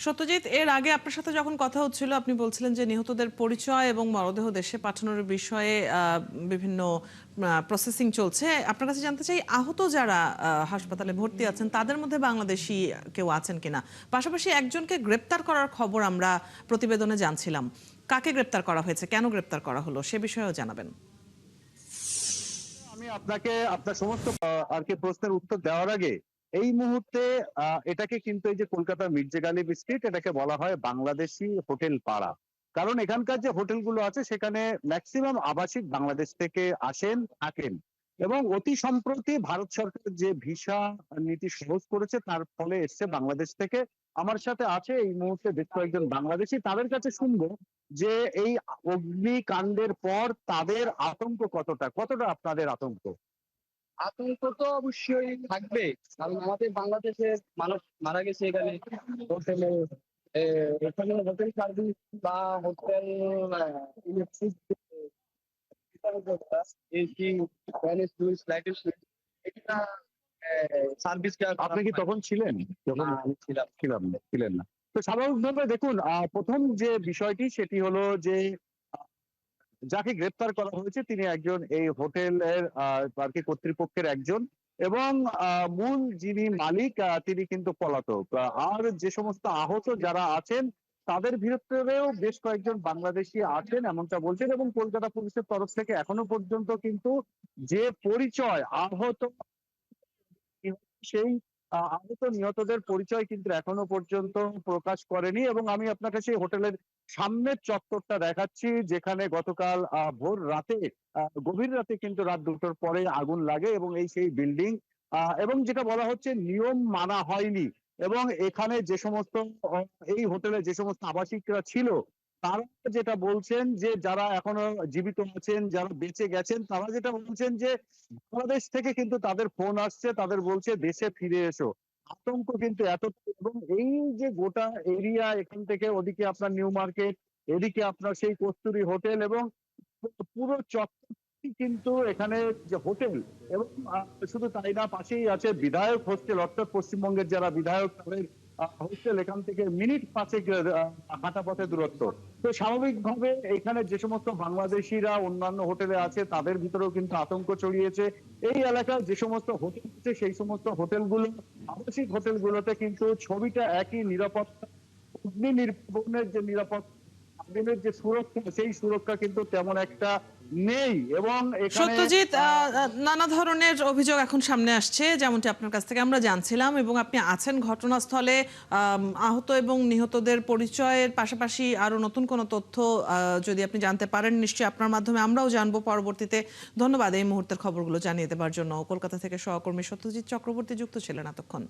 সত্যজিৎ, এর আগে আপনার সাথে যখন কথা হচ্ছিল আপনি বলছিলেন যে নিহতদের পরিচয় এবং মরদেহ দেশে পাঠানোর বিষয়ে বিভিন্ন প্রসেসিং চলছে। আপনার কাছে জানতে চাই, আহত যারা হাসপাতালে ভর্তি আছেন তাদের মধ্যে বাংলাদেশি কেউ আছেন কিনা। পাশাপাশি একজনকে গ্রেপ্তার করার খবর আমরা প্রতিবেদনে জানছিলাম। কাকে গ্রেপ্তার করা হয়েছে, কেন গ্রেপ্তার করা হলো, সে বিষয়েও জানাবেন। আমি আপনাকে আপনার সমস্ত আর কি প্রশ্নের উত্তর দেওয়ার আগে এই মুহূর্তে এটাকে কিন্তু এই যে কলকাতার মির্জা গালিব স্ট্রিট এটাকে বলা হয় বাংলাদেশি হোটেল পাড়া। কারণ এখানকার যে হোটেলগুলো আছে সেখানে ম্যাক্সিমাম আবাসিক বাংলাদেশ থেকে আসেন থাকেন। এবং অতি সম্প্রতি ভারত সরকার যে ভিসা নীতি সহজ করেছে তার ফলে এসছে বাংলাদেশ থেকে। আমার সাথে আছে এই মুহূর্তে বেশ কয়েকজন বাংলাদেশি, তাদের কাছে শুনবো যে এই অগ্নিকাণ্ডের পর তাদের আতঙ্ক কতটা কতটা আপনাদের আতঙ্ক। আতঙ্ক তো অবশ্যই থাকবে, কারণ আমাদের বাংলাদেশের মানুষ মারা গেছে এখানে হোটেলে। এখানে হোটেল সার্ভিস বা হোটেল ইলেকট্রিক এসি লাইটের এটা সার্ভিস আপনি কি তখন ছিলেন যখন ছিলাম। ছিলাম ছিলেন না? তো স্বাভাবিকভাবে দেখুন, প্রথম যে বিষয়টি সেটি হলো যে যাকে গ্রেপ্তার করা হয়েছে তিনি একজন এই হোটেলের আর কি কর্তৃপক্ষের একজন। এবং মূল যিনি মালিক তিনি কিন্তু পলাতক। আর যে সমস্ত আহত যারা আছেন তাদের ভিতরেও বেশ কয়েকজন বাংলাদেশি আছেন এমনটা বলছেন। এবং কলকাতা পুলিশের তরফ থেকে এখনো পর্যন্ত কিন্তু যে পরিচয় আহত সেই আহত নিহতদের পরিচয় কিন্তু এখনো পর্যন্ত প্রকাশ করেনি। এবং আমি আপনাকে সেই হোটেলের সামনের চত্বরটা দেখাচ্ছি যেখানে গতকাল ভোর রাতে গভীর রাতে কিন্তু রাত 2টোর পরে আগুন লাগে এবং এই সেই বিল্ডিং। এবং যেটা বলা হচ্ছে নিয়ম মানা হয়নি। এবং এখানে যে সমস্ত এই হোটেলে যে সমস্ত আবাসিকরা ছিল তারা যেটা বলছেন যে যারা এখনো জীবিত আছেন, যারা বেঁচে গেছেন, তারা যেটা বলছেন যে বাংলাদেশ থেকে কিন্তু তাদের ফোন আসছে, তাদের বলছে দেশে ফিরে এসো। আতঙ্ক কিন্তু এত। এবং এই যে গোটা এরিয়া এখান থেকে ওদিকে আপনার নিউ মার্কেট, এদিকে আপনার সেই কস্তুরী হোটেল এবং পুরো চত্বরটি কিন্তু এখানে যে হোটেল। এবং শুধু তাই না, পাশেই আছে বিধায়ক হোস্টেল, অর্থাৎ পশ্চিমবঙ্গের যারা বিধায়ক তাদের হোস্টেল এখান থেকে মিনিট 5 হাঁটা পথে দূরত্ব। তো স্বাভাবিকভাবে এখানে যে সমস্ত বাংলাদেশিরা অন্যান্য হোটেলে আছে তাদের ভিতরেও কিন্তু আতঙ্ক ছড়িয়েছে। এই এলাকায় যে সমস্ত হোটেল আছে সেই সমস্ত হোটেলগুলো আবাসিক হোটেলগুলোতে কিন্তু ছবিটা একই, নিরাপত্তা অগ্নি নির্বাপনের যে নিরাপত্তা আগুনের যে সুরক্ষা সেই সুরক্ষা কিন্তু তেমন একটা নেই। এবং এখানে সত্যজিৎ, নানা ধরনের অভিযোগ এখন সামনে আসছে, যেমনটি আপনার কাছ থেকে আমরা জানছিলাম, এবং আপনি আছেন ঘটনাস্থলে। আহত এবং নিহতদের পরিচয়ের পাশাপাশি আরো নতুন কোনো তথ্য যদি আপনি জানতে পারেন, নিশ্চয়ই আপনার মাধ্যমে আমরাও জানবো পরবর্তীতে। ধন্যবাদ এই মুহূর্তের খবরগুলো জানিয়ে দেওয়ার জন্য। কলকাতা থেকে সহকর্মী সত্যজিৎ চক্রবর্তী যুক্ত ছিলেন এতক্ষণ।